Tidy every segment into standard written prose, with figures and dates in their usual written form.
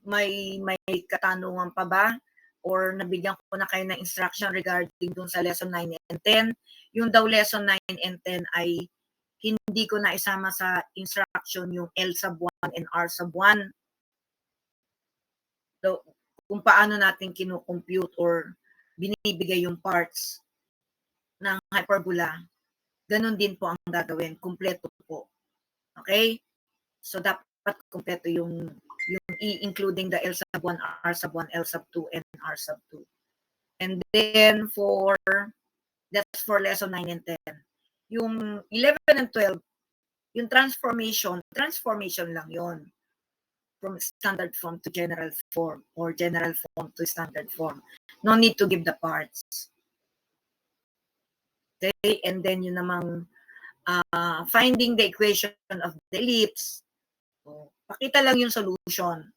may katanungan pa ba? Or nabigyan ko na kayo ng instruction regarding dun sa lesson 9 and 10. Yung daw lesson 9 and 10 ay hindi ko na isama sa instruction yung L sub 1 and R sub 1. So, kung paano natin kino-compute or binibigay yung parts ng hyperbola, ganun din po ang gagawin. Kumpleto po. Okay? So, dapat kumpleto yung including the L sub 1, R sub 1, L sub 2, and R sub 2. And then, that's for lesson 9 and 10. Yung 11 and 12, yung transformation lang yon, from standard form to general form or general form to standard form. No need to give the parts. Okay, and then yun namang finding the equation of the ellipse. So, pakita lang yung solution.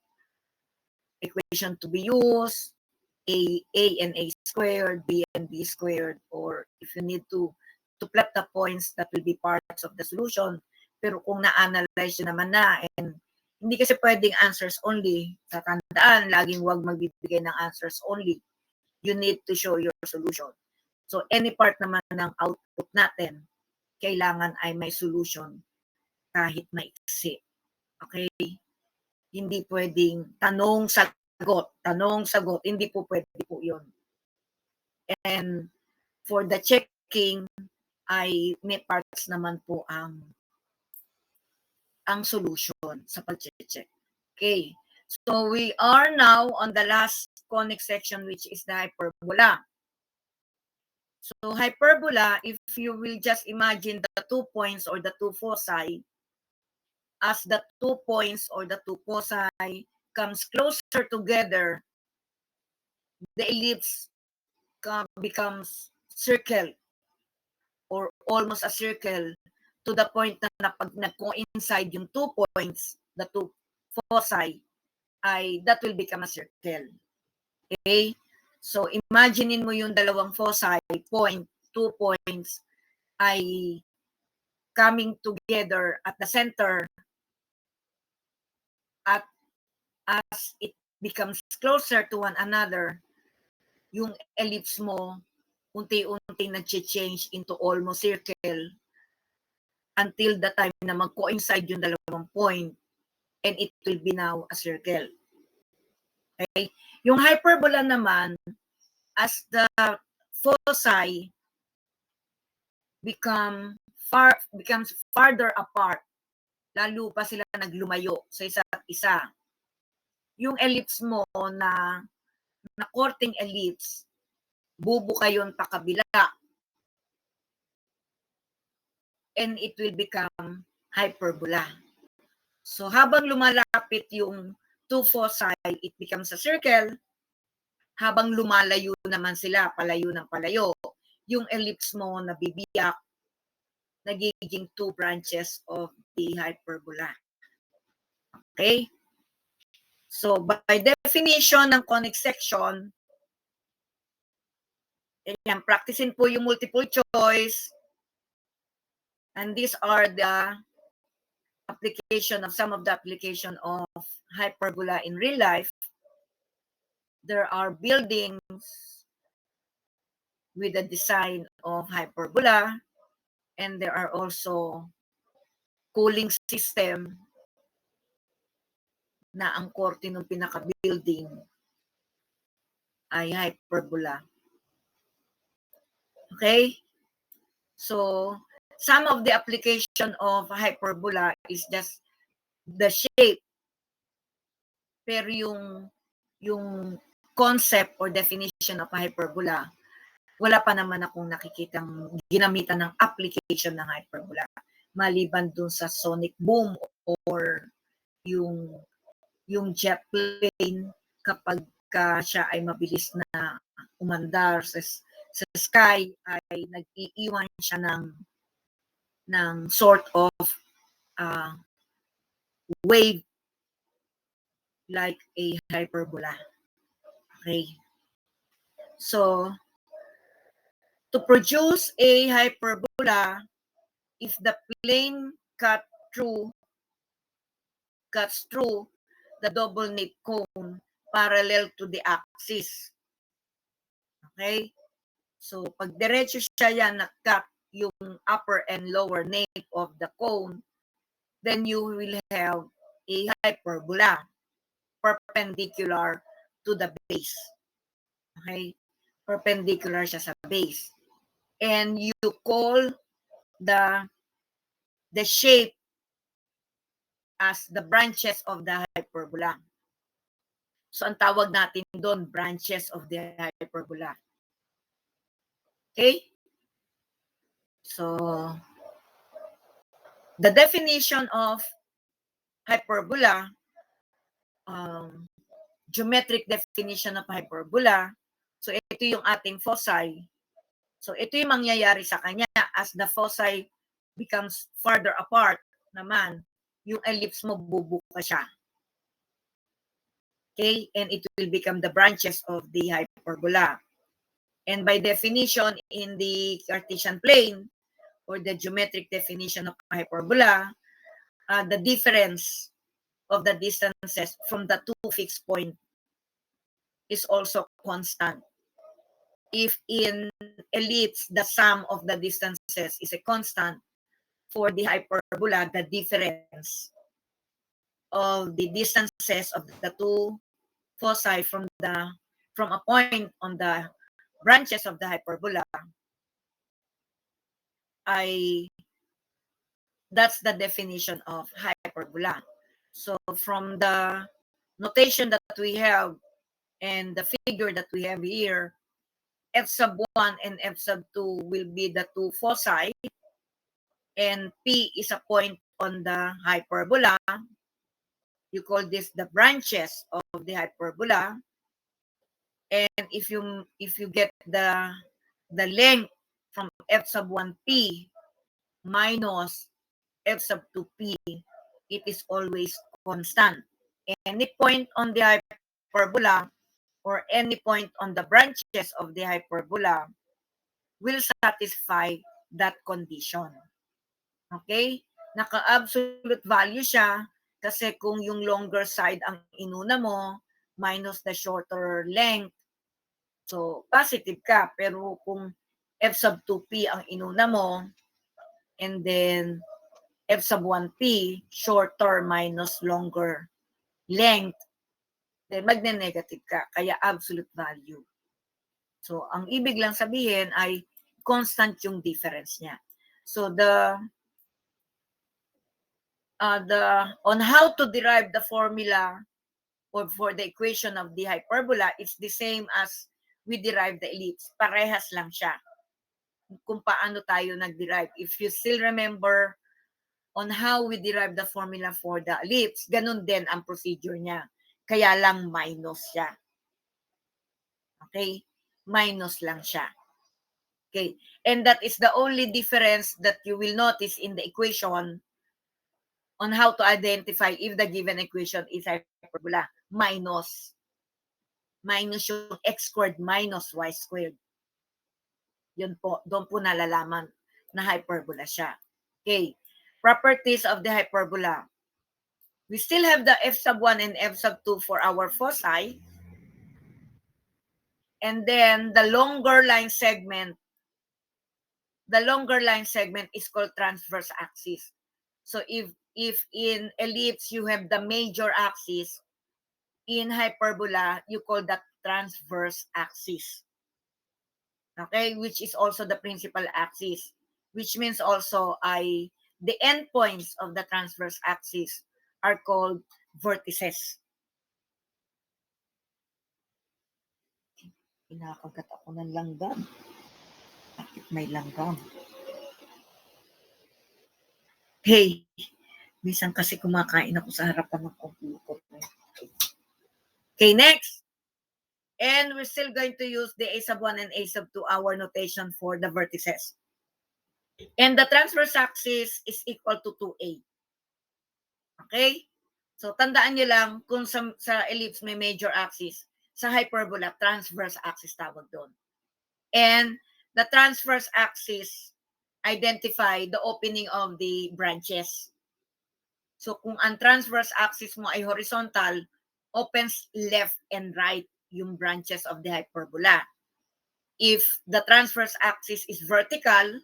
Equation to be used, a and a squared, b and b squared, or if you need to plot the points, that will be parts of the solution. Pero kung na-analyze yun naman na, and hindi kasi pwedeng answers only. Sa tandaan, laging wag magbibigay ng answers only. You need to show your solution. So, any part naman ng output natin, kailangan ay may solution kahit maiksi. Okay? Hindi pwedeng tanong-sagot. Hindi po pwede po yun. And for the checking, ay may parts naman po ang solution sa pag-check. Okay. So we are now on the last conic section, which is the hyperbola. So hyperbola, if you will just imagine the 2 points or the 2 foci, as the 2 points or the 2 foci comes closer together, the ellipse becomes circle or almost a circle, to the point na pag nag-coincide yung 2 points, the 2 foci, ay that will become a circle. Okay? So, imaginein mo yung dalawang foci, 2 points, ay coming together at the center, at as it becomes closer to one another, yung ellipse mo, unti-unti nag-change into almost circle, until the time na mag-coincide yung dalawang point, and it will be now a circle. Okay? Yung hyperbola naman, as the foci becomes farther apart, lalo pa sila naglumayo sa isa't isa, yung ellipse mo na korteng ellipse, bubuka yun pa kabila, and it will become hyperbola. So, habang lumalapit yung 2 foci, it becomes a circle. Habang lumalayo naman sila, palayo ng palayo, yung ellipse mo na bibiyak, nagiging 2 branches of the hyperbola. Okay? So, by definition ng conic section, yan, practicein po yung multiple choice. And these are the application of some of the application of hyperbola in real life. There are buildings with a design of hyperbola, and there are also cooling system na ang korte ng pinaka-building ay hyperbola. Okay? So, some of the application of hyperbola is just the shape. Pero yung concept or definition of hyperbola, wala pa naman akong nakikitang ginamitan ng application ng hyperbola. Maliban dun sa sonic boom or yung jet plane kapag siya ay mabilis na umandar sa sky, ay nag-iiwan siya ng sort of wave like a hyperbola. Okay. So, to produce a hyperbola, if the plane cuts through the double nape cone parallel to the axis. Okay? So, pag diretso siya yan, nag-cut yung upper and lower nape of the cone, then you will have a hyperbola perpendicular to the base. Okay? Perpendicular siya sa base. And you call the shape as the branches of the hyperbola. So, ang tawag natin doon, branches of the hyperbola. Okay? So, the definition of hyperbola, geometric definition of hyperbola, so ito yung ating foci. So, ito yung mangyayari sa kanya as the foci becomes farther apart naman, yung ellipse mo bubuka siya. Okay? And it will become the branches of the hyperbola. And by definition, in the Cartesian plane, or the geometric definition of hyperbola, the difference of the distances from the two fixed points is also constant. If in ellipse, the sum of the distances is a constant, for the hyperbola, the difference of the distances of the two foci from a point on the branches of the hyperbola, that's the definition of hyperbola. So from the notation that we have and the figure that we have here, f sub 1 and f sub 2 will be the two foci, and P is a point on the hyperbola. You call this the branches of the hyperbola. And if you get the length from f sub 1P minus f sub 2P, it is always constant. Any point on the hyperbola or any point on the branches of the hyperbola will satisfy that condition. Okay? Naka-absolute value siya kasi kung yung longer side ang inuna mo minus the shorter length, so positive ka. Pero kung f sub 2P ang inuna mo and then f sub 1P, shorter minus longer length, then magne-negative ka. Kaya absolute value. So, ang ibig lang sabihin ay constant yung difference niya. So, on how to derive the formula for the equation of the hyperbola, it's the same as we derive the ellipse. Parehas lang siya kung paano tayo nag-derive. If you still remember on how we derive the formula for the ellipse, ganun din ang procedure niya. Kaya lang minus siya. Okay? Minus lang siya. Okay? And that is the only difference that you will notice in the equation on how to identify if the given equation is hyperbola. Minus. Minus yung x squared minus y squared. Yun po, doon po nalalaman na hyperbola siya. Okay. Properties of the hyperbola. We still have the f sub 1 and f sub 2 for our foci. And then the longer line segment is called transverse axis. So if in ellipse you have the major axis, in hyperbola you call that transverse axis. Okay, which is also the principal axis, which means also the endpoints of the transverse axis are called vertices. Pinakagat ako ng langgam. Bakit may langgam? Hey, minsan kasi kumakain ako sa harapan ng computer. Okay, next. And we're still going to use the a sub 1 and a sub 2, our notation for the vertices. And the transverse axis is equal to 2a. Okay? So, tandaan nyo lang, kung sa ellipse may major axis, sa hyperbola, transverse axis tawag doon. And the transverse axis identify the opening of the branches. So, kung ang transverse axis mo ay horizontal, opens left and right yung branches of the hyperbola. If the transverse axis is vertical,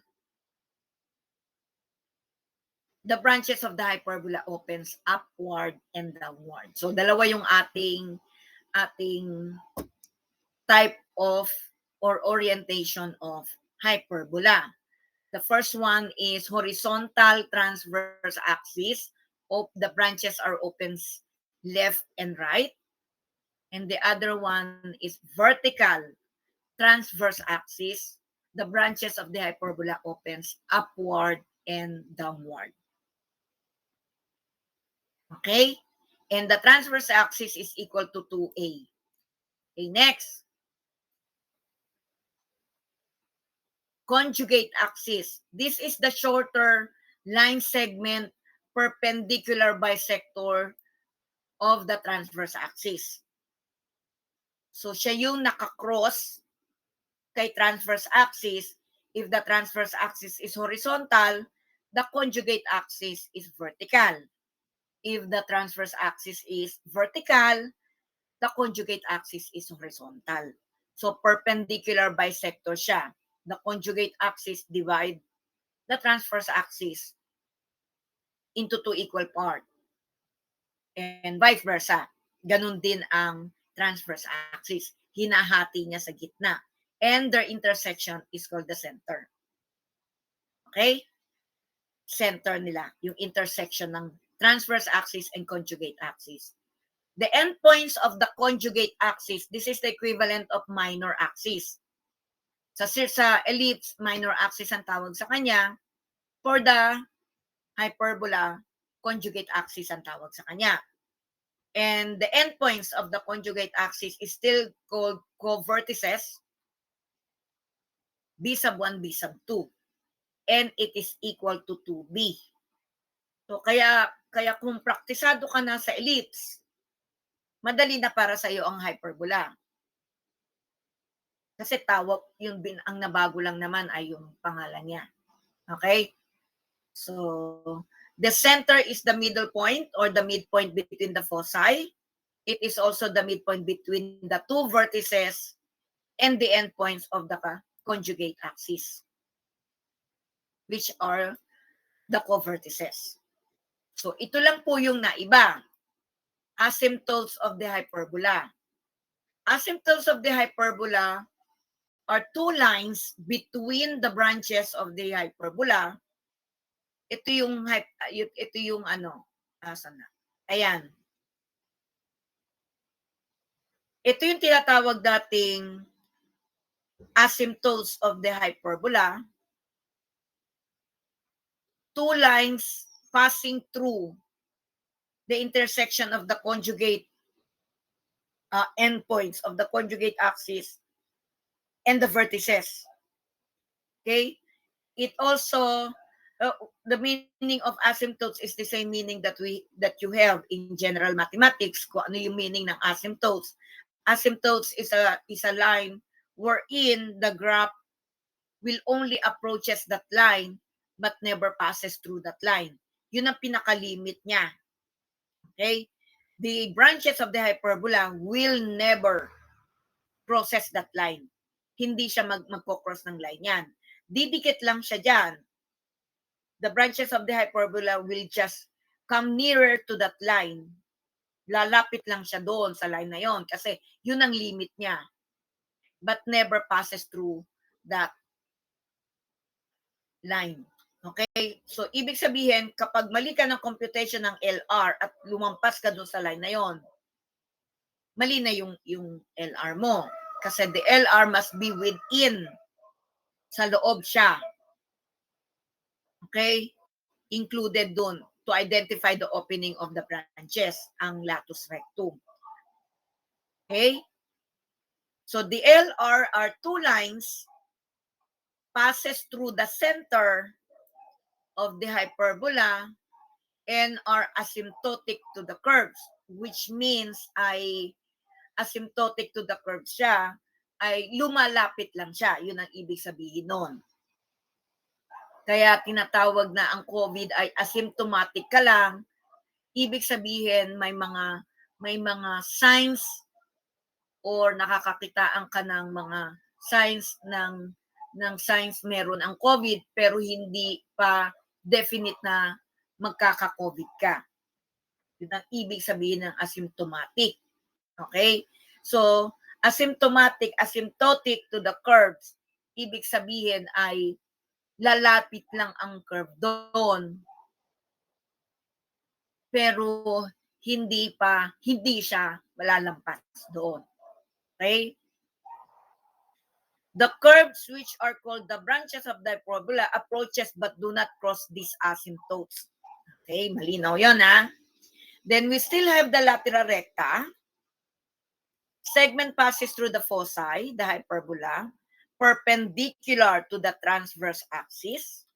the branches of the hyperbola opens upward and downward. So dalawa yung ating type of or orientation of hyperbola. The first one is horizontal transverse axis. The branches are opens left and right. And the other one is vertical transverse axis. The branches of the hyperbola opens upward and downward. Okay? And the transverse axis is equal to 2a. Okay, next. Conjugate axis. This is the shorter line segment perpendicular bisector of the transverse axis. So, siya yung nakakross kay transverse axis. If the transverse axis is horizontal, the conjugate axis is vertical. If the transverse axis is vertical, the conjugate axis is horizontal. So, perpendicular bisector siya. The conjugate axis divide the transverse axis into two equal parts. And vice versa. Ganun din ang transverse axis. Hinahati niya sa gitna. And their intersection is called the center. Okay? Center nila. Yung intersection ng transverse axis and conjugate axis. The endpoints of the conjugate axis, this is the equivalent of minor axis. Sa ellipse, minor axis ang tawag sa kanya. For the hyperbola, conjugate axis ang tawag sa kanya. And the endpoints of the conjugate axis is still called covertices, b sub 1, b sub 2. And it is equal to 2b. So kaya kung praktisado ka na sa ellipse, madali na para sa iyo ang hyperbola. Kasi tawag, ang nabago lang naman ay yung pangalan niya. Okay? So, the center is the middle point or the midpoint between the foci. It is also the midpoint between the two vertices and the endpoints of the conjugate axis, which are the covertices. So, ito lang po yung naiba. Asymptotes of the hyperbola. Asymptotes of the hyperbola are two lines between the branches of the hyperbola. Ito yung ano, asan na? Ayan. Ito yung tinatawag dating asymptotes of the hyperbola. Two lines passing through the intersection of the conjugate endpoints of the conjugate axis and the vertices. Okay? It also, the meaning of asymptotes is the same meaning that you have in general mathematics. Kung ano yung meaning ng asymptotes. Asymptotes is a line wherein the graph will only approaches that line but never passes through that line. Yun ang pinaka-limit niya. Okay? The branches of the hyperbola will never process that line. Hindi siya magko-cross ng line yan. Didikit lang siya dyan. The branches of the hyperbola will just come nearer to that line. Lalapit lang siya doon sa line na yon kasi yun ang limit niya. But never passes through that line. Okay? So, ibig sabihin, kapag mali ka ng computation ng LR at lumampas ka doon sa line na yon, mali na yung LR mo. Kasi the LR must be within, sa loob siya. Okay? Included doon to identify the opening of the branches, ang latus rectum. Okay? So the LR are two lines passes through the center of the hyperbola and are asymptotic to the curves, which means ay asymptotic to the curve siya, ay lumalapit lang siya. Yun ang ibig sabihin nun. Kaya tinatawag na ang COVID ay asymptomatic ka lang. Ibig sabihin may mga may mga signs or nakakakitaan ka ng mga signs ng signs meron ang COVID pero hindi pa definite na magkaka-COVID ka. Yun ang ibig sabihin ng asymptomatic. Okay? So, asymptotic to the curves, ibig sabihin ay lalapit lang ang curve doon. Pero hindi siya malalampas doon. Okay? The curves which are called the branches of the hyperbola approaches but do not cross these asymptotes. Okay, malinaw yun ha. Then we still have the lateral recta. Segment passes through the foci, the hyperbola, perpendicular to the transverse axis.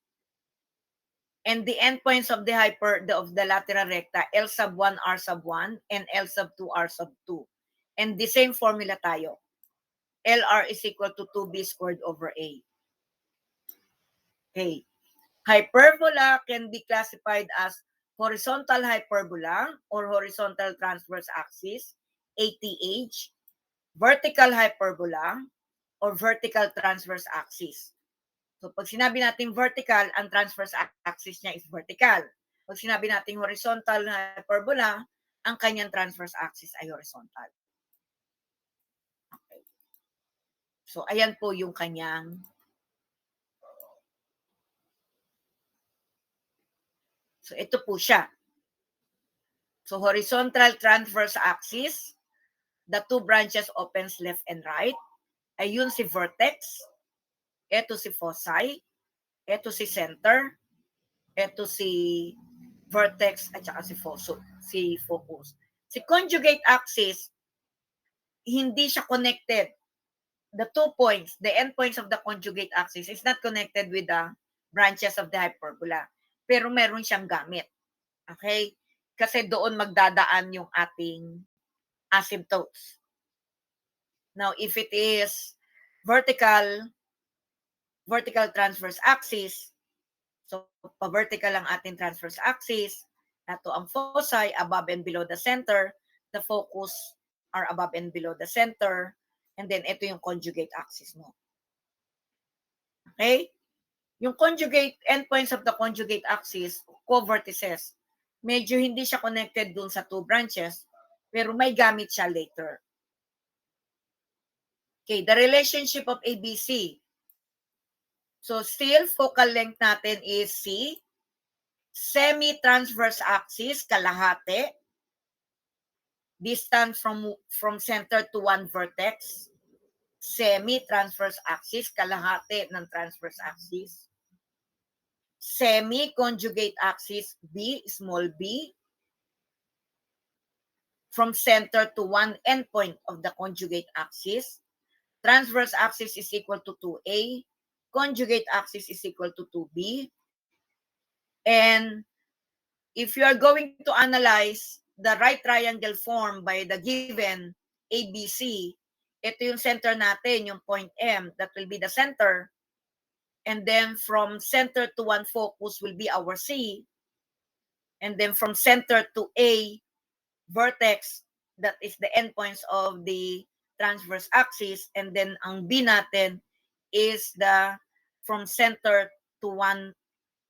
And the endpoints of the lateral recta, L sub 1, R sub 1, and L sub 2, R sub 2. And the same formula tayo. LR is equal to 2B squared over A. Okay. Hyperbola can be classified as horizontal hyperbola or horizontal transverse axis, ATH, vertical hyperbola, or vertical transverse axis. So pag sinabi natin vertical, ang transverse axis niya is vertical. Pag sinabi natin horizontal hyperbola, ang kanyang transverse axis ay horizontal. Okay. So ayan po yung kanyang So ito po siya. So horizontal transverse axis, the two branches opens left and right. Ayun si vertex, ito si foci, ito si center, ito si vertex at saka si focus. Si conjugate axis, hindi siya connected. The 2 points, the endpoints of the conjugate axis is not connected with the branches of the hyperbola. Pero meron siyang gamit. Okay? Kasi doon magdadaan yung ating asymptotes. Now, if it is vertical transverse axis, so pa-vertical ang ating transverse axis, ito ang foci above and below the center, the focus are above and below the center, and then ito yung conjugate axis mo. Okay? Yung conjugate endpoints of the conjugate axis, co-vertices, medyo hindi siya connected dun sa two branches, pero may gamit siya later. Okay, the relationship of ABC. So still, focal length natin is C. Semi-transverse axis, kalahati. Distance from center to one vertex. Semi-transverse axis, kalahati ng transverse axis. Semi-conjugate axis, B, small b. From center to one endpoint of the conjugate axis. Transverse axis is equal to 2A. Conjugate axis is equal to 2B. And if you are going to analyze the right triangle formed by the given ABC, ito yung center natin, yung point M, that will be the center. And then from center to one focus will be our C. And then from center to A vertex, that is the endpoints of the transverse axis. And then ang B natin is the from center to one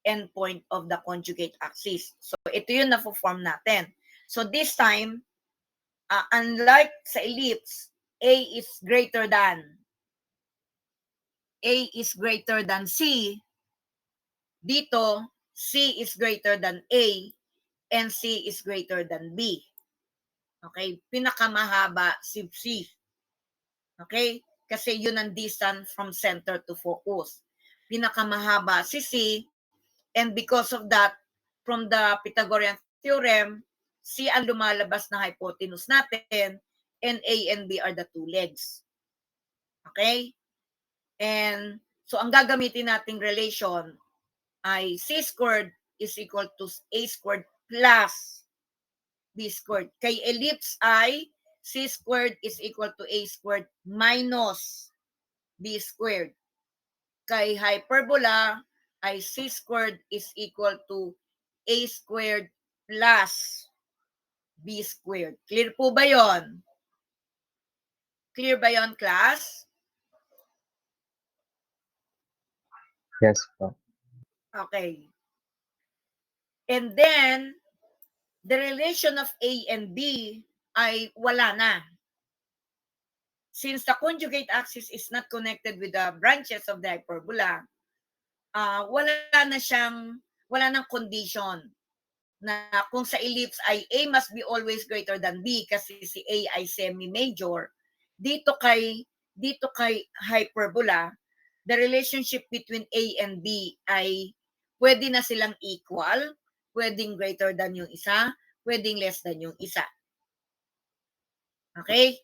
endpoint of the conjugate axis. So ito yung na-form natin. So this time, unlike sa ellipse, A is greater than C. Dito, C is greater than A and C is greater than B. Okay? Pinakamahaba si C. Okay? Kasi yun ang distance from center to focus. Pinakamahaba si C, and because of that, from the Pythagorean theorem, C ang lumalabas na hypotenuse natin, and A and B are the two legs. Okay? And so ang gagamitin nating relation ay C squared is equal to A squared plus B squared. Kay ellipse ay C squared is equal to A squared minus B squared. Kay hyperbola ay C squared is equal to A squared plus B squared. Clear po ba yon? Clear ba yon, class? Yes po. Okay. And then, the relation of A and B ay wala na. Since the conjugate axis is not connected with the branches of the hyperbola, wala nang condition na kung sa ellipse ay A must be always greater than B kasi si A ay semi-major. Dito kay hyperbola, the relationship between A and B ay pwede na silang equal, pwedeng greater than yung isa, pwedeng less than yung isa. Okay?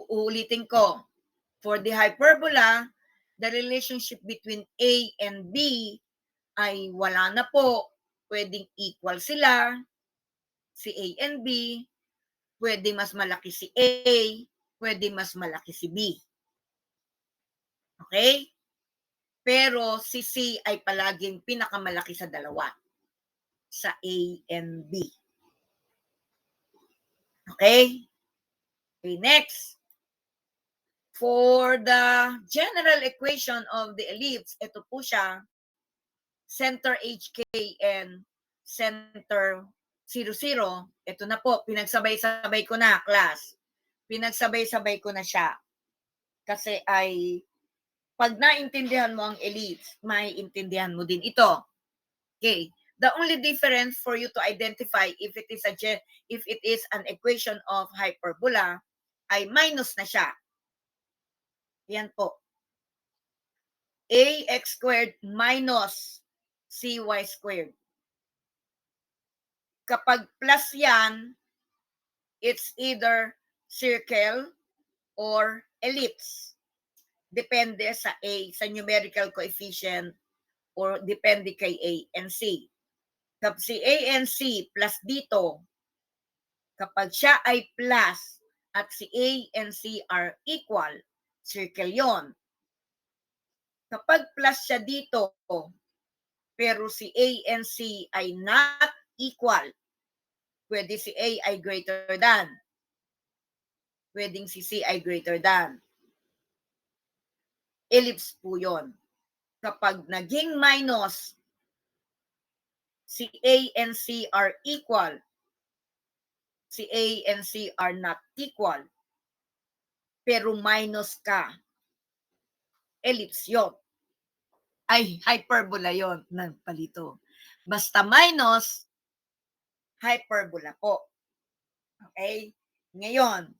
Uulitin ko. For the hyperbola, the relationship between A and B ay wala na po. Pwedeng equal sila, si A and B, pwede mas malaki si A, pwede mas malaki si B. Okay? Pero si C ay palaging pinakamalaki sa dalawa, sa A and B. Okay? Okay, next. For the general equation of the ellipse, ito po siya, center HK and center 0, 0. Ito na po, pinagsabay-sabay ko na, class. Pinagsabay-sabay ko na siya. Kasi ay, pag naintindihan mo ang ellipse, maiintindihan mo din ito. Okay. The only difference for you to identify if it is an equation of hyperbola ay minus na siya. Yan po. AX squared minus CY squared. Kapag plus yan, it's either circle or ellipse. Depende sa A, sa numerical coefficient, or depende kay A and C. Kapag si A and C plus dito, kapag siya ay plus at si A and C are equal, circle yon. Kapag plus siya dito, pero si A and C ay not equal, pwede si A ay greater than, pwedeng si C ay greater than. Ellipse po yon. Kapag naging minus, si A and C are equal, si A and C are not equal, pero minus ka, ellipse yon. Ay, hyperbola yon. Nagpalito. Basta minus, hyperbola po. Okay? Ngayon,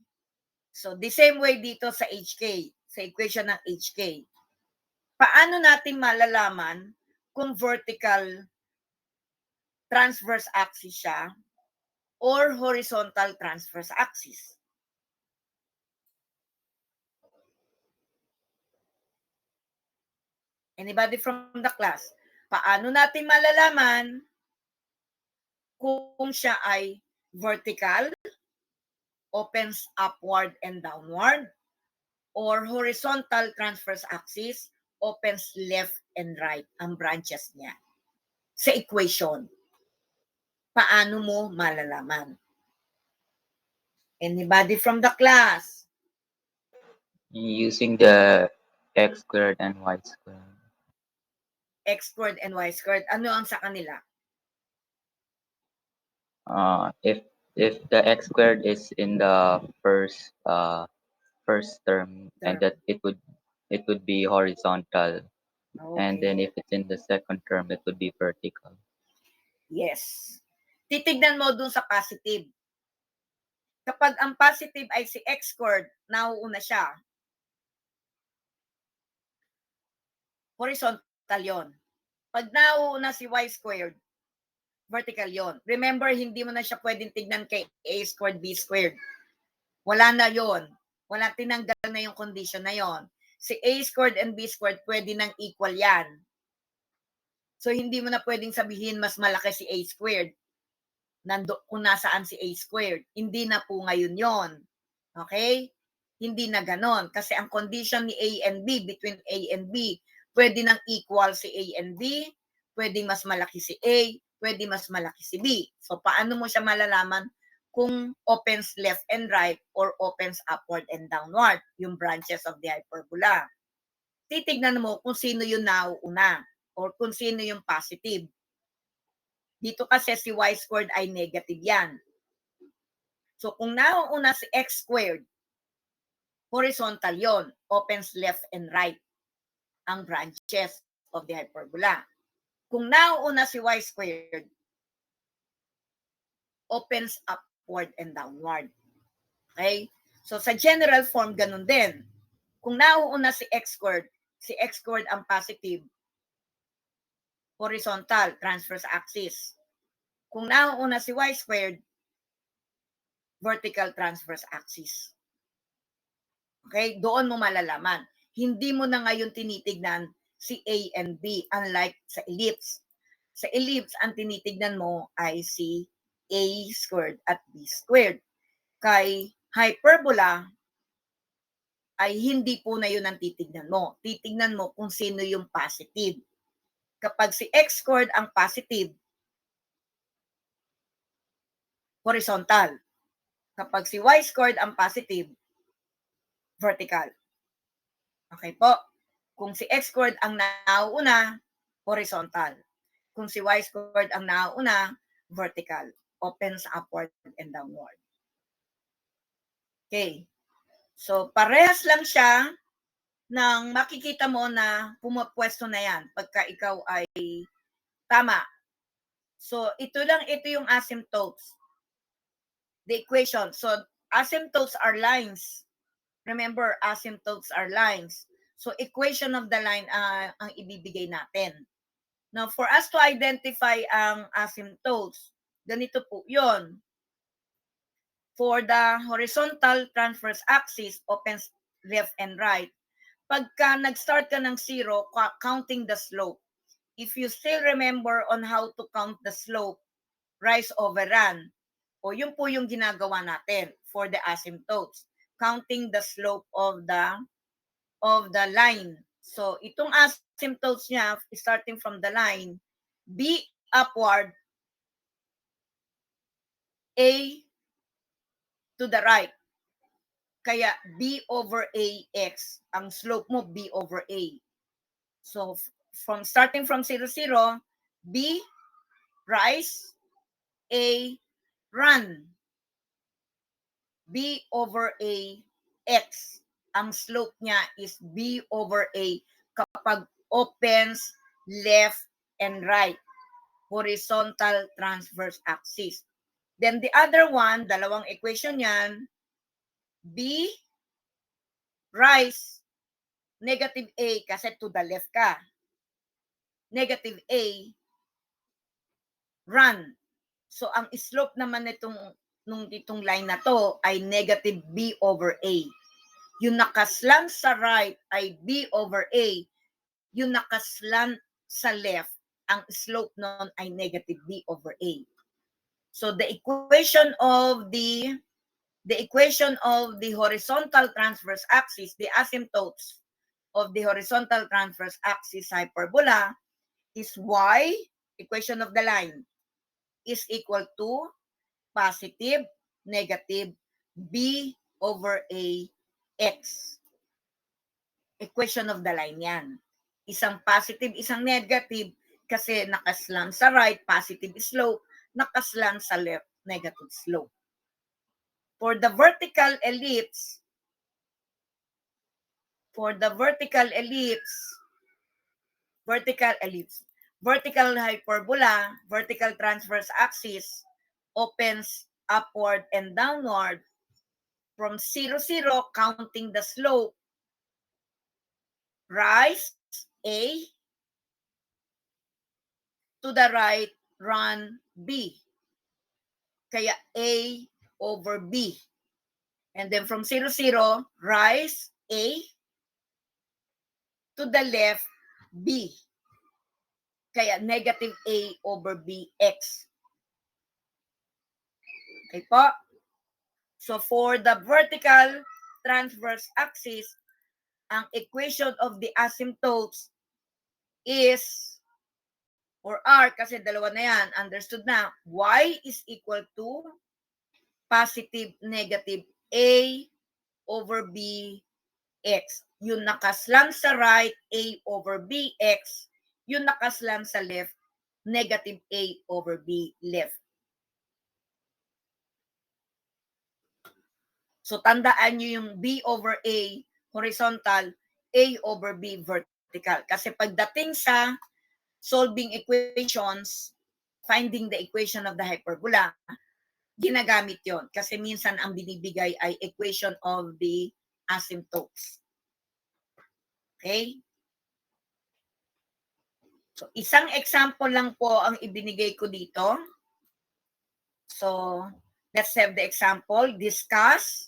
so the same way dito sa HK, sa equation ng HK. Paano natin malalaman kung vertical transverse axis siya or horizontal transverse axis? Anybody from the class? Paano natin malalaman kung siya ay vertical, opens upward and downward, or horizontal transverse axis, opens left and right ang branches niya? Sa equation, paano mo malalaman? Anybody from the class? Using the x squared and y squared. X squared and y squared. Ano ang sa kanila? If the x squared is in the first term, and that it would be horizontal, and then Okay. if it's in the second term, it would be vertical. Yes. Titignan mo dun sa positive. Kapag ang positive ay si x squared, nauuna siya. Horizontal yon. Pag nauuna si y squared, vertical yon. Remember, hindi mo na siya pwedeng tignan kay a squared, b squared. Wala na yon. Wala, tinanggal na yung condition na yon. Si a squared and b squared, pwede nang equal yan. So, hindi mo na pwedeng sabihin mas malaki si a squared kung nasaan si a squared. Hindi na po ngayon yon. Okay? Hindi na ganon. Kasi ang condition ni A and B, between A and B, pwede nang equal si A and B, pwede mas malaki si A, pwede mas malaki si B. So, paano mo siya malalaman kung opens left and right or opens upward and downward, yung branches of the hyperbola. Titignan mo kung sino yung nauuna or kung sino yung positive. Dito kasi si y squared ay negative yan. So kung nauuna si x squared, horizontal yon, opens left and right ang branches of the hyperbola. Kung nauuna si y squared, opens upward and downward. Okay? So sa general form, ganun din. Kung nauuna si x squared ang positive, horizontal, transverse axis. Kung nauuna si y squared, vertical, transverse axis. Okay? Doon mo malalaman. Hindi mo na ngayon tinitignan si A and B, unlike sa ellipse. Sa ellipse, ang tinitignan mo ay si A squared at B squared. Kay hyperbola, ay hindi po na yun ang titignan mo. Titignan mo kung sino yung positive. Kapag si x squared ang positive, horizontal. Kapag si y squared ang positive, vertical. Okay po? Kung si x squared ang nauuna, horizontal. Kung si y squared ang nauuna, vertical. Opens upward and downward. Okay. So, parehas lang siya ng makikita mo na pumapwesto na yan pagka ikaw ay tama. So, ito yung asymptotes. The equation. So, asymptotes are lines. Remember, asymptotes are lines. So, equation of the line ang ibibigay natin. Now, for us to identify ang asymptotes, ganito po yon. For the horizontal transverse axis, opens left and right. Pagka nag-start ka ng 0, counting the slope. If you still remember on how to count the slope, rise over run, o yun po yung ginagawa natin for the asymptotes. Counting the slope of the line. So, itong asymptotes niya, starting from the line, B upward, A to the right. Kaya B over AX, ang slope mo B over A. So, starting from 0, 0, B, rise, A, run. B over A, X. Ang slope niya is B over A kapag opens left and right. Horizontal transverse axis. Then the other one, dalawang equation yan, B, rise, negative A kasi to the left ka. Negative A, run. So, ang slope naman itong line na to ay negative B over A. Yung nakaslant sa right ay B over A. Yung nakaslant sa left, ang slope nun ay negative B over A. So, the equation of the horizontal transverse axis, the asymptotes of the horizontal transverse axis hyperbola is y, equation of the line, is equal to positive, negative, B over A, X. Equation of the line yan. Isang positive, isang negative, kasi nakaslant sa right, positive slope, nakaslant sa left, negative slope. For the vertical ellipse, vertical hyperbola, vertical transverse axis, opens upward and downward from 0, 0, counting the slope, rise, A, to the right, run, B. Kaya A over B. And then from 0, 0, rise, A, to the left, B. Kaya negative A over B, X. Okay po? So for the vertical transverse axis, ang equation of the asymptotes is, or R, kasi dalawa na yan, understood na, y is equal to positive, negative A over B X. Yung nakaslant sa right, A over B X. Yung nakaslant sa left, negative A over B left. So, tandaan nyo yung B over A horizontal, A over B vertical. Kasi pagdating sa solving equations, finding the equation of the hyperbola, ginagamit yon. Kasi minsan ang binibigay ay equation of the asymptotes. Okay? So, isang example lang po ang ibinigay ko dito. So, let's have the example. Discuss.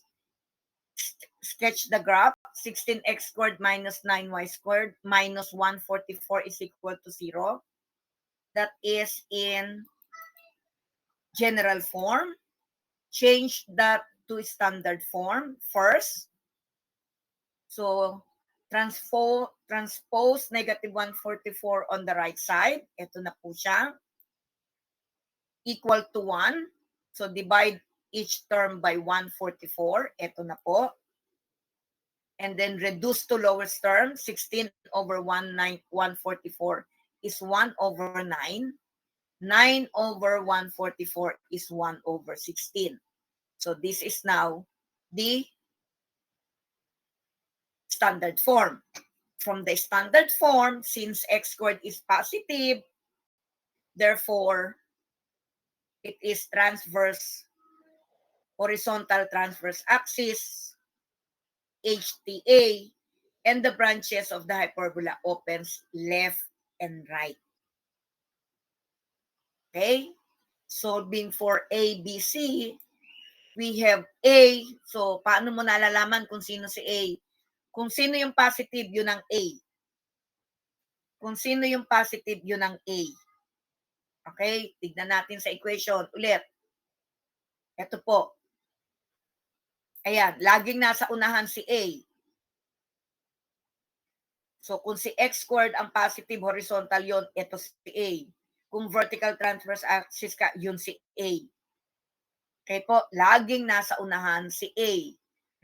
Sketch the graph. 16x squared minus 9y squared minus 144 is equal to 0. That is in general form. Change that to standard form first. So, transpose negative 144 on the right side. Ito na po siya. Equal to 1. So, divide each term by 144. Ito na po. And then reduce to lowest term. 16 over 144 is 1 over 9. 9 over 144 is 1 over 16. So, this is now the standard form. From the standard form, since x squared is positive, therefore, it is horizontal transverse axis, HTA, and the branches of the hyperbola opens left and right. Okay? Solving for A, B, C, we have A. So, paano mo nalalaman kung sino si A? Kung sino yung positive, yun ang A. Kung sino yung positive, yun ang A. Okay? Tignan natin sa equation ulit. Ito po. Ayan, laging nasa unahan si A. So, kung si x squared ang positive horizontal yon, ito si A. Kung vertical transverse axis ka, yun si A. Okay po, laging nasa unahan si A.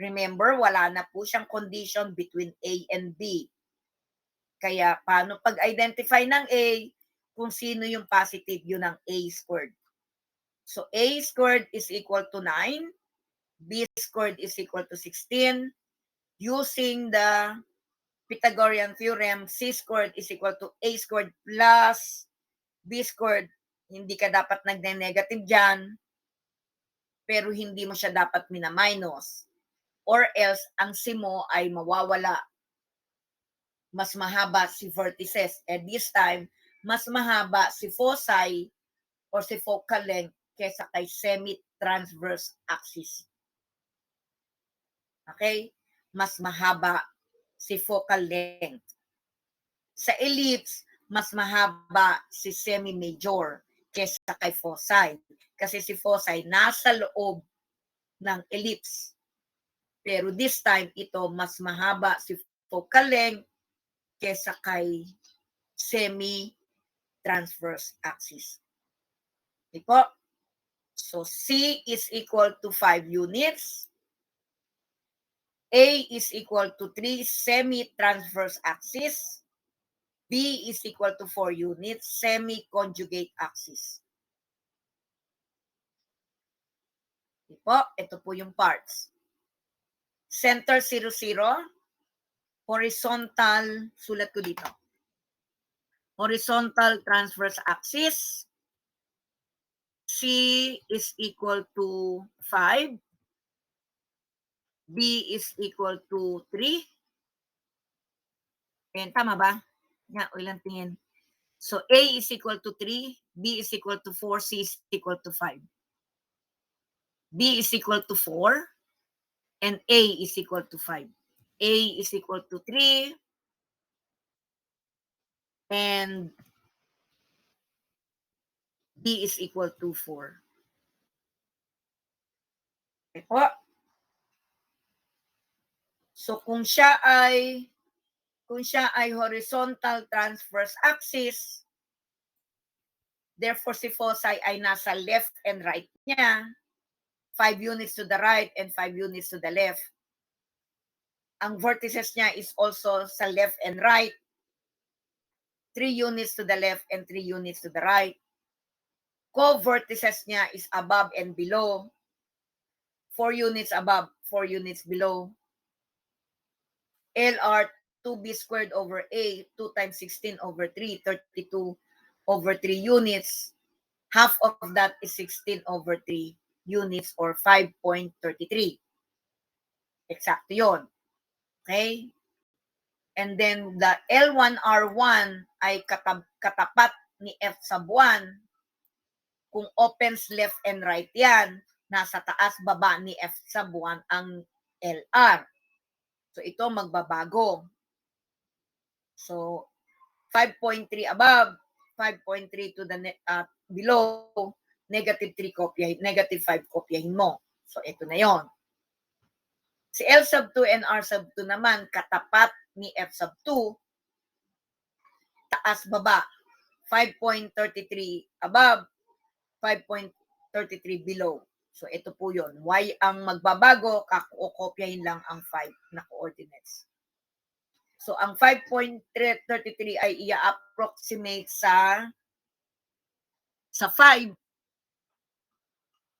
Remember, wala na po siyang condition between A and B. Kaya, paano pag-identify ng A? Kung sino yung positive, yun ang A squared. So, A squared is equal to 9. B squared is equal to 16. Using the Pythagorean theorem, C squared is equal to A squared plus B squared. Hindi ka dapat nagne-negative dyan, pero hindi mo siya dapat mina-minus. Or else, ang C mo ay mawawala. Mas mahaba si vertices. And this time, mas mahaba si foci or si focal length kesa kay semi-transverse axis. Okay? Mas mahaba si focal length. Sa ellipse, mas mahaba si semi-major kesa kay foci. Kasi si foci nasa loob ng ellipse. Pero this time, ito mas mahaba si focal length kesa kay semi-transverse axis. Okay po? So, C is equal to 5 units. A is equal to 3 semi-transverse axis. B is equal to 4 units, semi-conjugate axis. Ito po yung parts. Center 0, 0. Horizontal, sulat ko dito. Horizontal transverse axis. C is equal to 5. B is equal to 3. Ayan, tama ba? Nga, ilang tingin. So, A is equal to 3, B is equal to 4, C is equal to 5. B is equal to 4, and A is equal to 5. A is equal to 3, and B is equal to 4. Okay po. So, kung siya ay horizontal transverse axis, therefore si foci ay nasa left and right niya. 5 units to the right and 5 units to the left. Ang vertices niya is also sa left and right. 3 units to the left and 3 units to the right. Co-vertices niya is above and below. 4 units above, 4 units below. LR 2b squared over A, 2 times 16 over 3, 32 over 3 units. Half of that is 16 over 3 units or 5.33. Eksakto yun. Okay? And then the L1R1 ay katapat ni F sub 1. Kung opens left and right yan, nasa taas baba ni F sub 1 ang LR. So ito magbabago. So 5.3 above, 5.3 to the below, negative 3 kopyahin, negative 5 kopyahin mo. So ito na yon. Si L sub 2 and R sub 2 naman, katapat ni F sub 2, taas baba, 5.33 above, 5.33 below. So ito po yun. Y ang magbabago, kakopyahin lang ang 5 na coordinates. So ang 5.33 ay i-approximate sa 5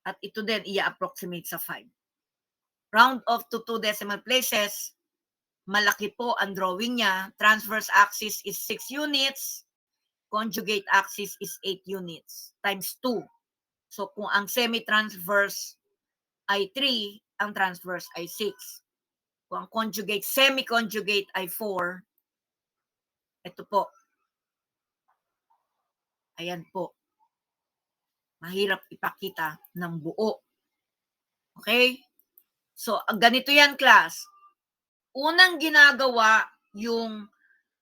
at ito din i-approximate sa 5. Round off to 2 decimal places. Malaki po ang drawing niya. Transverse axis is 6 units. Conjugate axis is 8 units times 2. So kung ang semi-transverse ay 3, ang transverse ay 6. Kung ang conjugate, semi-conjugate ay 4, ito po. Ayan po. Mahirap ipakita ng buo. Okay? So, ganito yan, class. Unang ginagawa yung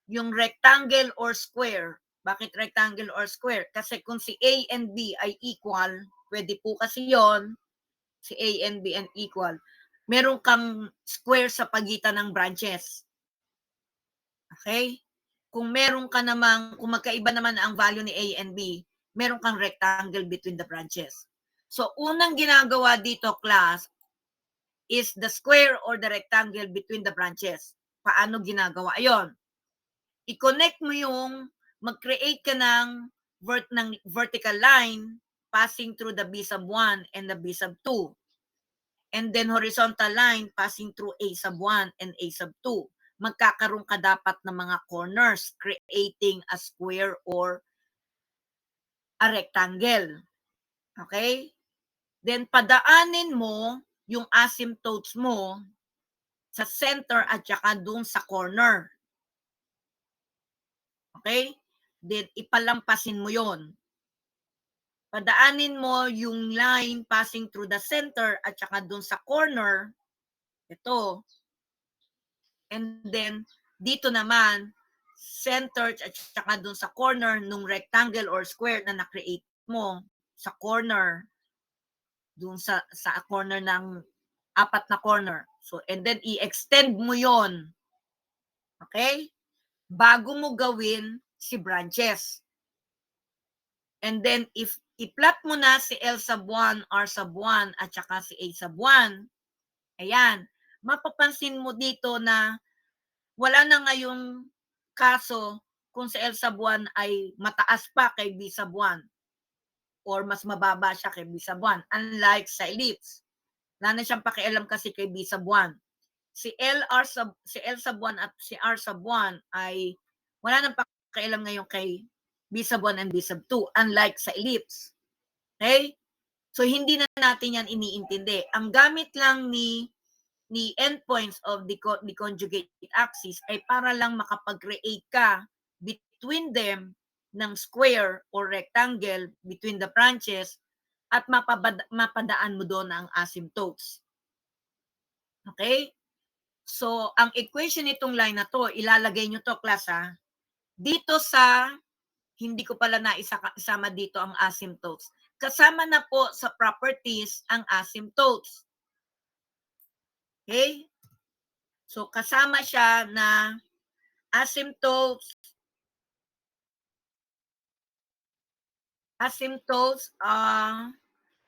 rectangle or square. Bakit rectangle or square? Kasi kung si A and B ay equal, pwede po kasi yon, si A and B and equal, meron kang square sa pagitan ng branches. Okay? Kung meron ka namang, kung magkaiba naman ang value ni A and B, meron kang rectangle between the branches. So, unang ginagawa dito, class, is the square or the rectangle between the branches. Paano ginagawa ayon? I-connect mo yung, mag-create ka ng vertical line passing through the B sub 1 and the B sub 2. And then horizontal line passing through A sub 1 and A sub 2. Magkakaroon ka dapat ng mga corners creating a square or a rectangle. Okay? Then padaanin mo yung asymptotes mo sa center at saka dun sa corner. Okay? Then ipalampasin mo yon. Padaanin mo yung line passing through the center at saka dun sa corner. Ito. And then dito naman, center at saka dun sa corner nung rectangle or square na na-create mo sa corner, dun sa corner ng 4 na corner. So, and then i-extend mo yon. Okay? Bago mo gawin si branches. And then, if i-plot mo na si L sub 1, R sub 1, at saka si A sub 1, ayan, mapapansin mo dito na wala na ngayong kaso kung si L sub 1 ay mataas pa kay B sub 1 or mas mababa siya kay B sub 1. Unlike sa ellipse. Wala na siyang pakialam kasi kay B sub 1. Si L sub 1 at si R sub 1 ay wala nang pakialam ngayon kay B sub 1 and B sub 2, unlike sa ellipse. Okay? So, hindi na natin yan iniintindi. Ang gamit lang ni endpoints of the conjugate axis ay para lang makapag-create ka between them ng square or rectangle between the branches at mapadaan mo doon ang asymptotes. Okay? So, ang equation nitong line na to, ilalagay nyo to, class, ha? Dito sa, hindi ko pala isama dito ang asymptotes. Kasama na po sa properties ang asymptotes. Okay? So, kasama siya na asymptotes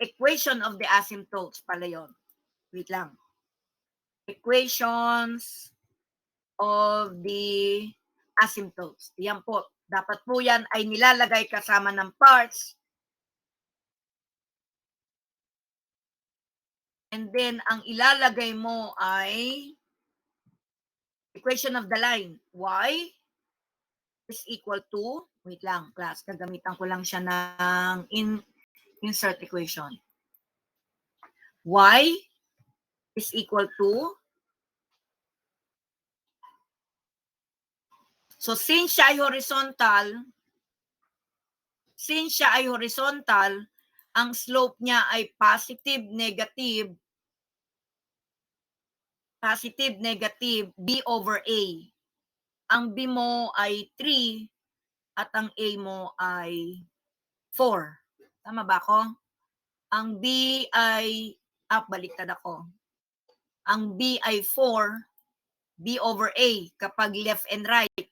equation of the asymptotes pala yun. Wait lang. Equations of the asymptotes. Yan po. Dapat po yan ay nilalagay kasama ng parts. And then, ang ilalagay mo ay equation of the line. Y is equal to, wait lang, class, gagamitan ko lang siya ng insert equation. Y is equal to, so since siya ay horizontal, ang slope niya ay positive, negative, B over A. Ang B mo ay 3 at ang A mo ay 4. Tama ba ako? Ang B ay, baliktad ako. Ang B ay 4, B over A kapag left and right.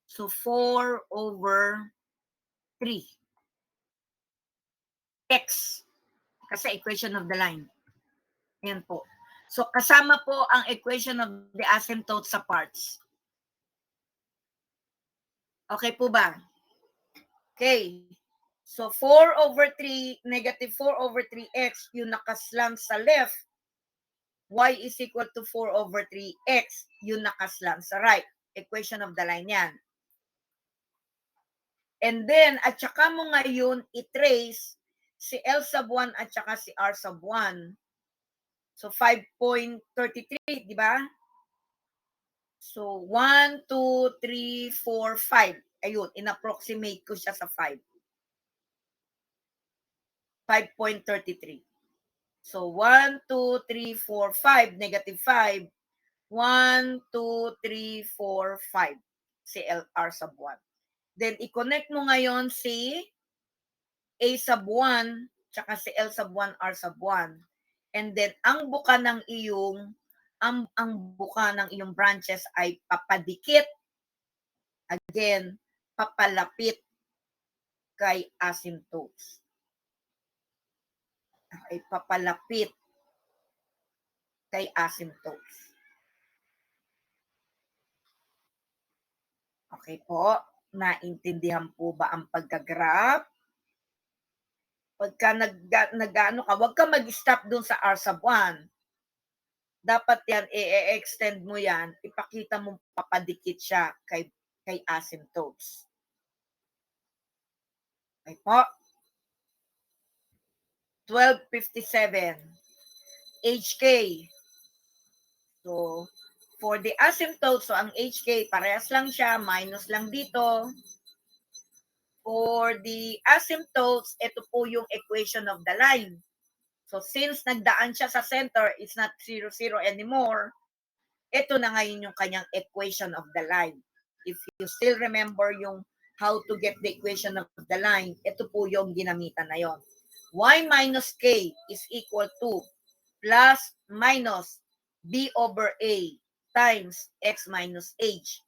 So 4 over 3. X. Kasi equation of the line. Yan po. So kasama po ang equation of the asymptote sa parts. Okay po ba? Okay. So 4 over 3, negative 4 over 3x, yung nakaslant sa left. Y is equal to 4 over 3x, yung nakaslant sa right. Equation of the line yan. And then, at saka mo ngayon i-trace si L sub 1 at saka si R sub 1. So 5.33, di ba? So 1, 2, 3, 4, 5. Ayun, in-approximate ko siya sa 5. 5.33. So 1, 2, 3, 4, 5, negative 5. 1, 2, 3, 4, 5. Si LR sub 1. Then, i-connect mo ngayon si A sub 1 tsaka si L sub 1, R sub 1. And then, ang buka ng iyong branches ay papadikit. Again, papalapit kay asymptotes. Okay, papalapit kay asymptotes. Okay po, naintindihan po ba ang pagka-graph? Pagka nag-ano ka, huwag ka mag-stop dun sa R sub 1. Dapat yan, i-extend mo yan, ipakita mo papadikit siya kay asymptotes. Okay po. 1257. HK. So, for the asymptote, so ang HK, parehas lang siya, minus lang dito. For the asymptotes, ito po yung equation of the line. So, since nagdaan siya sa center, it's not 0, 0 anymore. Ito na ngayon yung kanyang equation of the line. If you still remember yung how to get the equation of the line, ito po yung ginamitan na yon. Y minus K is equal to plus minus B over A times X minus H.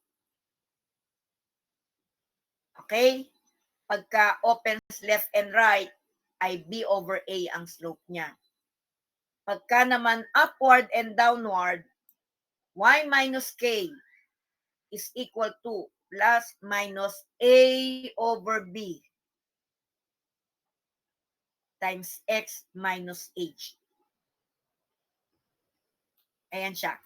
Okay? Pagka opens left and right, ay B over A ang slope niya. Pagka naman upward and downward, Y minus K is equal to plus minus A over B times X minus H. Ayan siya.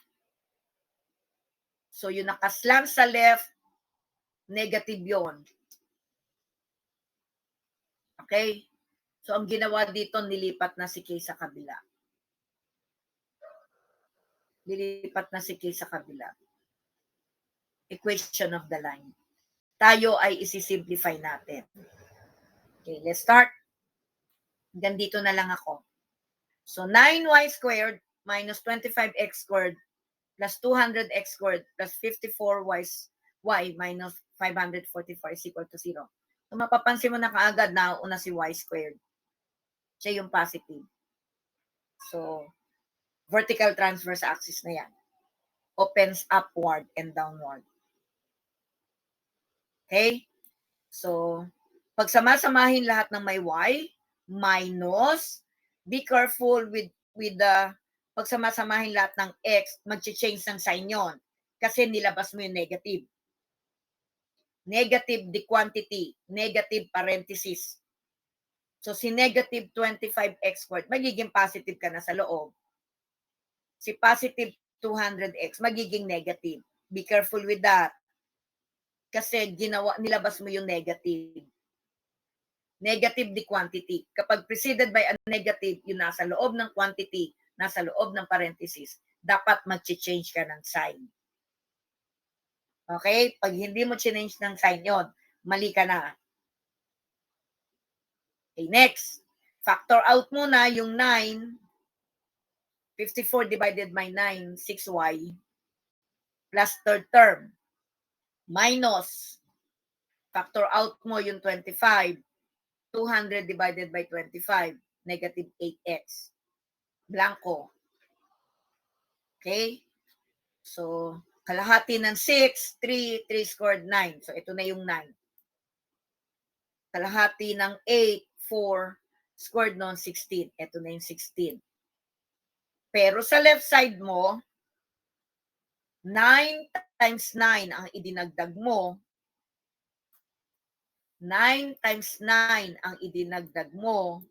So, yung nakaslant sa left, negative yon. Okay? So, ang ginawa dito, nilipat na si K sa kabila. Nilipat na si K sa kabila. Equation of the line. Tayo ay isi-simplify natin. Okay, let's start. Hanggang dito na lang ako. So, 9y squared minus 25x squared plus 200x squared plus 54y minus 544 is equal to 0. So, mapapansin mo na kaagad na una si y squared. Siya yung positive. So, vertical transverse axis na yan. Opens upward and downward. Okay? So, pag sama-samahin lahat ng may y, minus, be careful with the pagsamasamahin lahat ng x, mag-change ng sign yon kasi nilabas mo yung negative. Negative the quantity, negative parenthesis. So, si negative 25x squared, magiging positive ka na sa loob. Si positive 200x, magiging negative. Be careful with that. Kasi nilabas mo yung negative. Negative the quantity. Kapag preceded by a negative, yung nasa loob ng quantity, nasa loob ng parenthesis, dapat mag-change ka ng sign. Okay? Pag hindi mo change ng sign yon, mali ka na. Okay, next. Factor out muna yung 9. 54 divided by 9, 6y. Plus third term. Minus. Factor out mo yung 25. 200 divided by 25. Negative 8x. Blanco. Okay? So, kalahati ng 6, 3 squared 9. So, ito na yung 9. Kalahati ng 8, 4, squared nun 16. Ito na yung 16. Pero sa left side mo, 9 times 9 ang idinagdag mo. 9 times 9 ang idinagdag mo.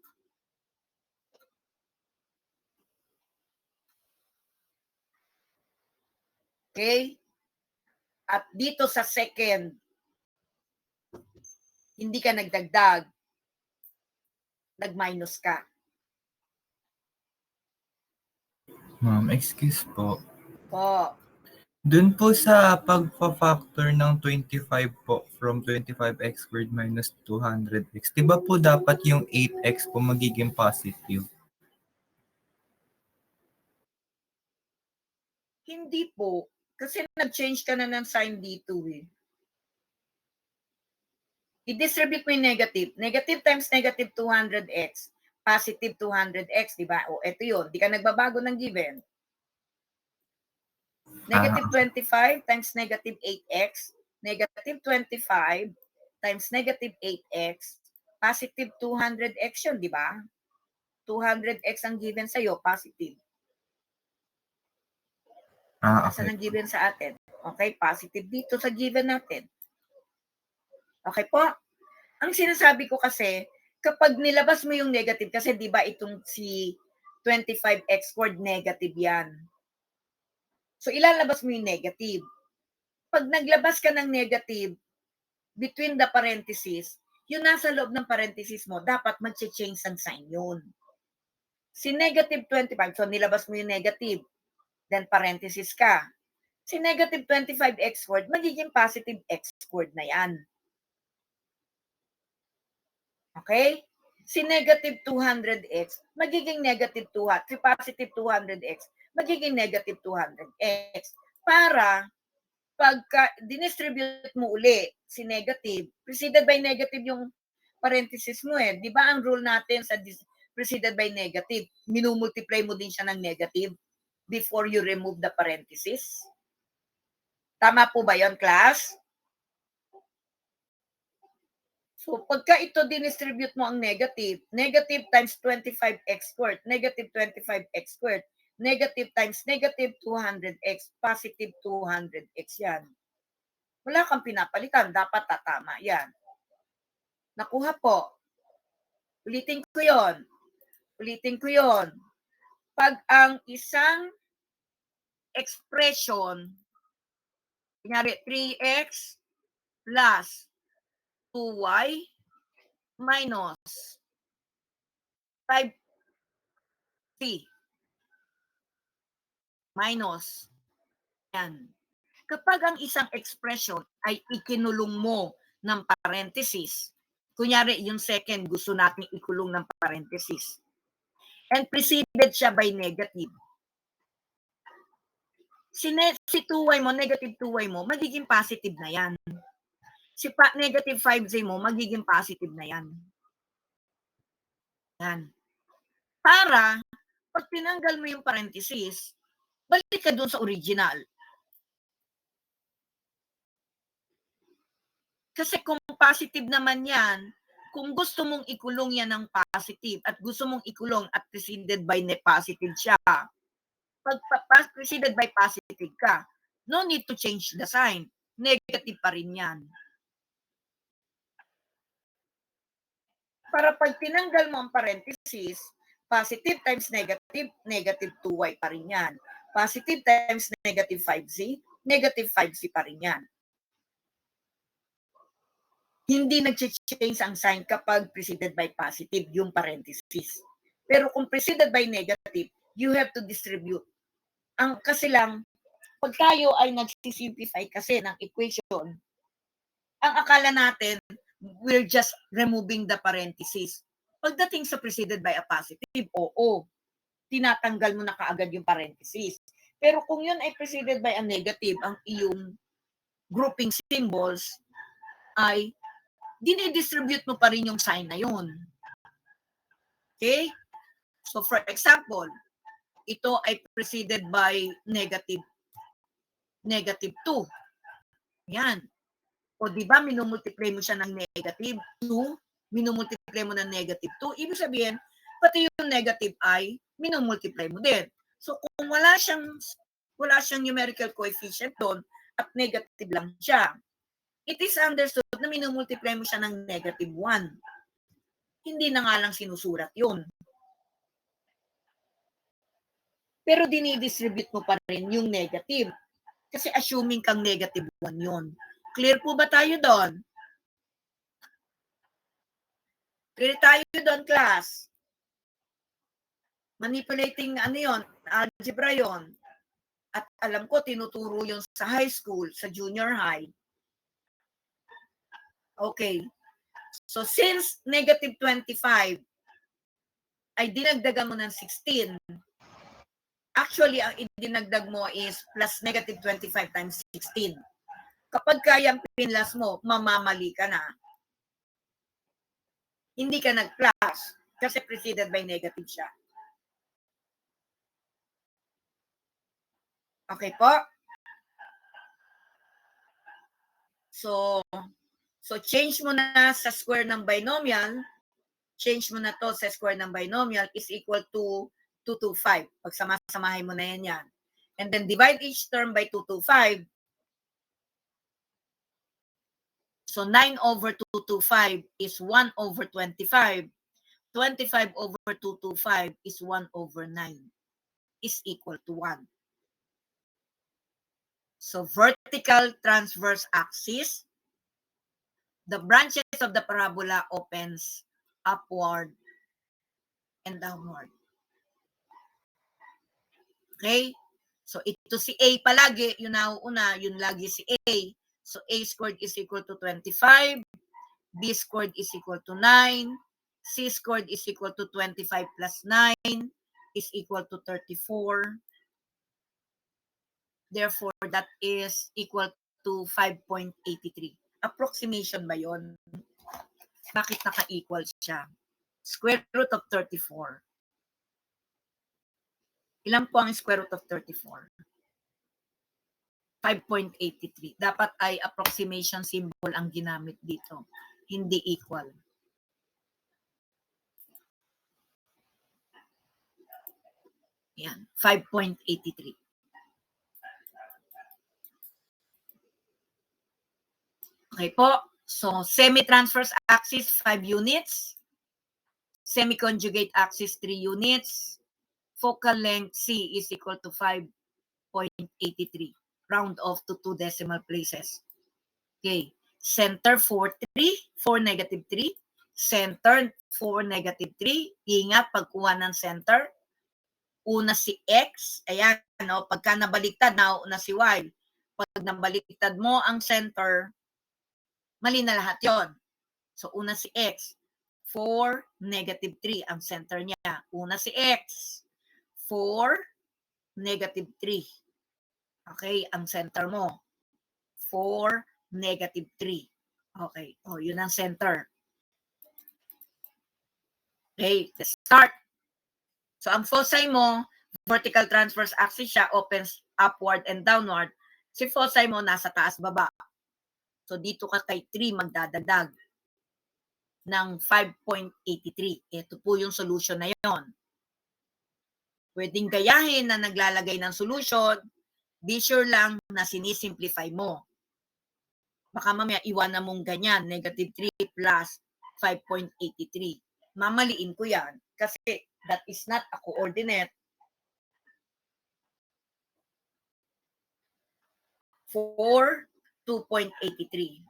Okay? At dito sa second, hindi ka nagdagdag. Nag-minus ka. Ma'am, excuse po. Po. Dun po sa pagpa-factor ng 25 po from 25x squared minus 200x, di ba po dapat yung 8x po magiging positive? Hindi po. Kasi nag-change ka na ng sign dito eh. I-distribute mo yung negative. Negative times negative 200x. Positive 200x, di ba? O, eto yun. Di ka nagbabago ng given. Negative 25 times negative 8x. Negative 25 times negative 8x. Positive 200x yun, di ba? 200x ang given sa'yo, positive. Okay. Asan ang given sa atin? Okay, positive dito sa given natin. Okay po? Ang sinasabi ko kasi, kapag nilabas mo yung negative, kasi di ba itong si 25x squared negative yan. So, ilalabas mo yung negative. Pag naglabas ka ng negative, between the parentheses, yung nasa loob ng parentheses mo, dapat mag-change ang sign yun. Si negative 25, so nilabas mo yung negative, then parentheses ka. Si negative 25x squared, magiging positive x squared na yan. Okay? Si negative 200x, magiging negative 200. Si positive 200x, magiging negative 200x. Para, pagka dinistribute mo uli si negative, preceded by negative yung parenthesis mo eh. Di ba ang rule natin sa preceded by negative, minumultiply mo din siya ng negative before you remove the parenthesis? Tama po ba yon, class? So, pagka ito dinistribute mo ang negative, negative times 25x squared, negative 25x squared, negative times negative 200x, positive 200x yan. Wala kang pinapalitan, dapat tatama yan. Nakuha po. Ulitin ko yon. Pag ang isang expression, kunyari 3x plus 2y minus 5c minus yan. Kapag ang isang expression ay ikinulong mo ng parenthesis, kunyari yung second gusto natin ikulong ng parenthesis, and preceded siya by negative, si 2y mo, negative 2y mo, magiging positive na yan. Si negative 5z mo, magiging positive na yan. Yan. Para, pag tinanggal mo yung parenthesis, balik ka dun sa original. Kasi kung positive naman yan, kung gusto mong ikulong yan ng positive at gusto mong ikulong at preceded by positive siya, pag preceded by positive ka, no need to change the sign. Negative pa rin yan. Para pag tinanggal mo ang parenthesis, positive times negative, negative 2y pa rin yan. Positive times negative 5z, negative 5z pa rin yan. Hindi nag-change ang sign kapag preceded by positive, yung parenthesis. Pero kung preceded by negative, you have to distribute. Ang kasi lang, pag tayo ay nagsisimplify kasi ng equation, ang akala natin, we're just removing the parenthesis. Pagdating sa preceded by a positive, oo, tinatanggal mo na kaagad yung parenthesis. Pero kung yun ay preceded by a negative, ang iyong grouping symbols ay dinidistribute mo pa rin yung sign na yun. Okay? So for example, ito ay preceded by negative 2. Yan. O di ba minumultiply mo siya ng negative 2, minumultiply mo ng negative 2, ibig sabihin, pati yung negative ay minumultiply mo din. So kung wala siyang numerical coefficient doon at negative lang siya, it is understood na minumultiply mo siya ng negative 1. Hindi na nga lang sinusurat yun. Pero dinidistribute mo pa rin yung negative. Kasi assuming kang negative 1 yun. Clear po ba tayo doon? Clear tayo doon, class? Manipulating yon, algebra yon. At alam ko, tinuturo yon sa high school, sa junior high. Okay. So since negative 25 ay dinagdagan mo ng 16, actually, ang idinagdag mo is plus negative 25 times 16. Kapag kayang pinlas mo, mamamali ka na. Hindi ka nag-plus kasi preceded by negative siya. Okay po? So change mo na sa square ng binomial, change mo na to sa square ng binomial is equal to 225. Pag samasamahin mo na yan. And then divide each term by 225. So 9 over 225 is 1 over 25. 25 over 225 is 1 over 9 is equal to 1. So vertical transverse axis, the branches of the parabola opens upward and downward. Okay? So ito si A palagi, yun nauuna, yun lagi si A. So A squared is equal to 25, B squared is equal to 9, C squared is equal to 25 plus 9 is equal to 34. Therefore, that is equal to 5.83. Approximation ba yon? Bakit naka-equal siya? Square root of 34. Ilan po ang square root of 34? 5.83. Dapat ay approximation symbol ang ginamit dito. Hindi equal. Yan, 5.83. Okay po. So, semi-transverse axis, 5 units. Semi-conjugate axis, 3 units. Focal length C is equal to 5.83. Round off to 2 decimal places. Okay. Center 4, negative 3. Center 4, negative 3. Ingat, pagkuha ng center. Una si X. Ayan, no? Pagka nabaliktad, nauna si Y. Pag nabaliktad mo ang center, mali na lahat yon. So, una si X. 4, negative 3 ang center niya. Una si X. 4, negative 3. Okay, ang center mo. 4, negative 3. Okay, o, yun ang center. Okay, let's start. So, ang foci mo, vertical transverse axis siya, opens upward and downward. Si foci mo, nasa taas-baba. So, dito ka kay 3 magdadagdag. ng 5.83. Ito po yung solution na yon. Pwedeng gayahin na naglalagay ng solution, be sure lang na sinisimplify mo. Baka mamaya iwanan mong ganyan, negative 3 plus 5.83. Mamaliin ko yan kasi that is not a coordinate. 4, 2.83.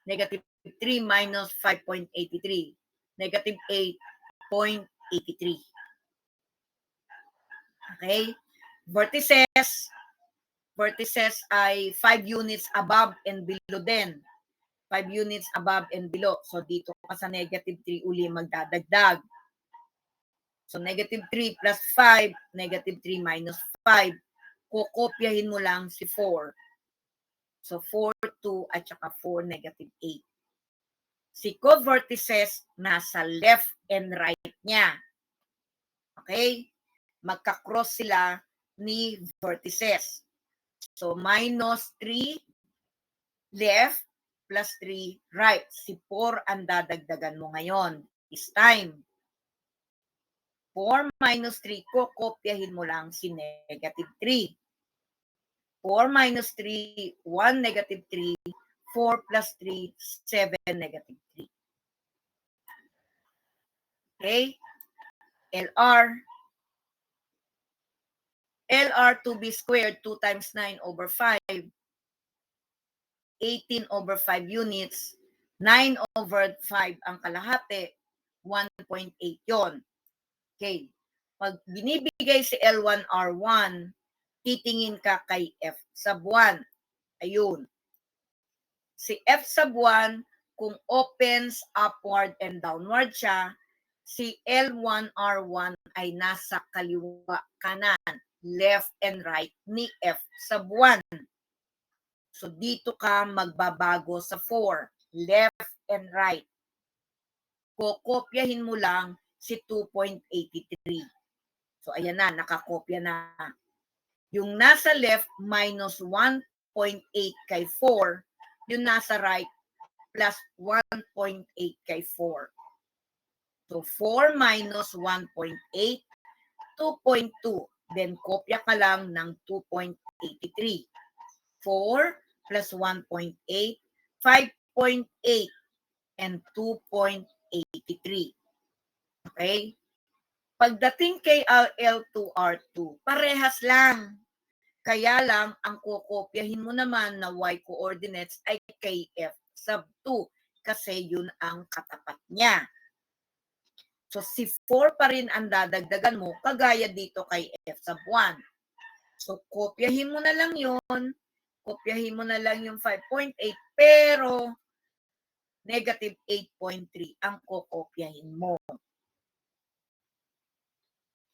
Negative 3 minus 5.83. Negative 8.83. Okay? Vertices ay 5 units above and below din. 5 units above and below. So, dito ka sa negative 3 uli magdadagdag. So, negative 3 plus 5, negative 3 minus 5. Kukopyahin mo lang si 4. So, 4, 2, at saka 4, negative 8. Si co-vertices nasa left and right niya. Okay? Magka-cross sila ni vertices. So, minus 3 left plus 3 right. Si 4 ang dadagdagan mo ngayon. This time. 4 minus 3, kokopyahin mo lang si negative 3. 4 minus 3, 1 negative 3. 4 plus 3, 7 negative 3. Okay? LR 2b squared, 2 times 9 over 5. 18 over 5 units. 9 over 5 ang kalahati. 1.8 yon. Okay. Pag binibigay si L1R1, titingin ka kay F sub 1. Ayun. Si F sub 1, kung opens upward and downward siya, si L1R1 ay nasa kaliwa kanan, left and right ni F sub 1. So, dito ka magbabago sa 4, left and right. Kokopyahin mo lang si 2.83. So, ayan na, nakakopya na. Yung nasa left, minus 1.8 kay 4. Yung nasa right, plus 1.8 kay 4. So, 4 minus 1.8, 2.2. Then, kopya ka lang ng 2.83. 4 plus 1.8, 5.8, and 2.83. Okay? Pagdating kay L2R2, parehas lang. Kaya lang, ang kukopyahin mo naman na y coordinates ay kay F sub 2 kasi yun ang katapat niya. So, si 4 pa rin ang dadagdagan mo kagaya dito kay F sub 1. So, kopyahin mo na lang yun. Kopyahin mo na lang yung 5.8 pero negative 8.3 ang kokopyahin mo.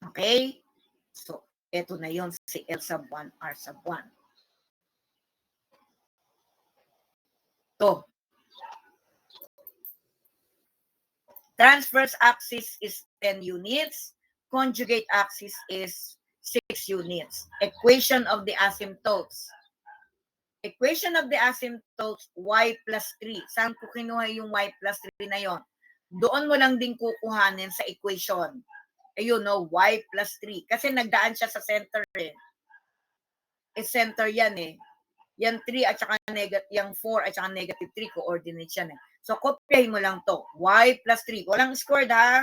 Okay? So, eto na yon si L sub 1, R sub 1. To. Transverse axis is 10 units. Conjugate axis is 6 units. Equation of the asymptotes. Equation of the asymptotes, y plus 3. Saan ko kinuha yung y plus 3 na yon? Doon mo lang din kukuhanin sa equation. Ayun, no, y plus 3. Kasi nagdaan siya sa center eh. Center yan eh. Yan 3 at saka negative, yung 4 at saka negative 3, coordinates yan eh. So, kopyahin mo lang to. Y plus 3. Walang squared ha.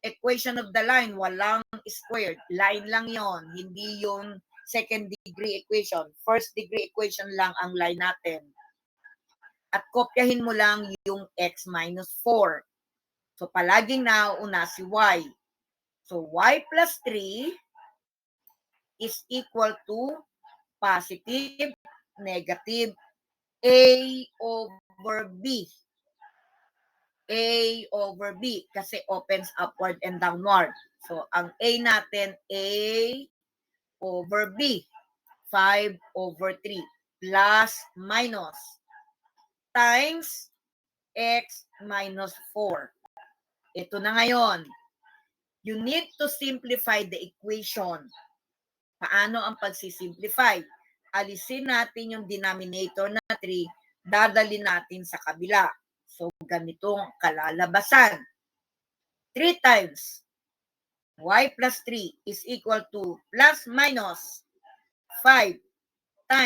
Equation of the line, walang squared. Line lang yon, hindi yung second degree equation. First degree equation lang ang line natin. At kopyahin mo lang yung x minus 4. So, palaging nauuna si y. So, y plus 3 is equal to positive, negative, a over b. A over B kasi opens upward and downward. So, ang A natin, A over B. 5 over 3 plus minus times X minus 4. Ito na ngayon. You need to simplify the equation. Paano ang pagsisimplify? Alisin natin yung denominator na 3, dadalhin natin sa kabila. So, ganitong kalalabasan. 3 times y plus 3 is equal to plus minus 5 times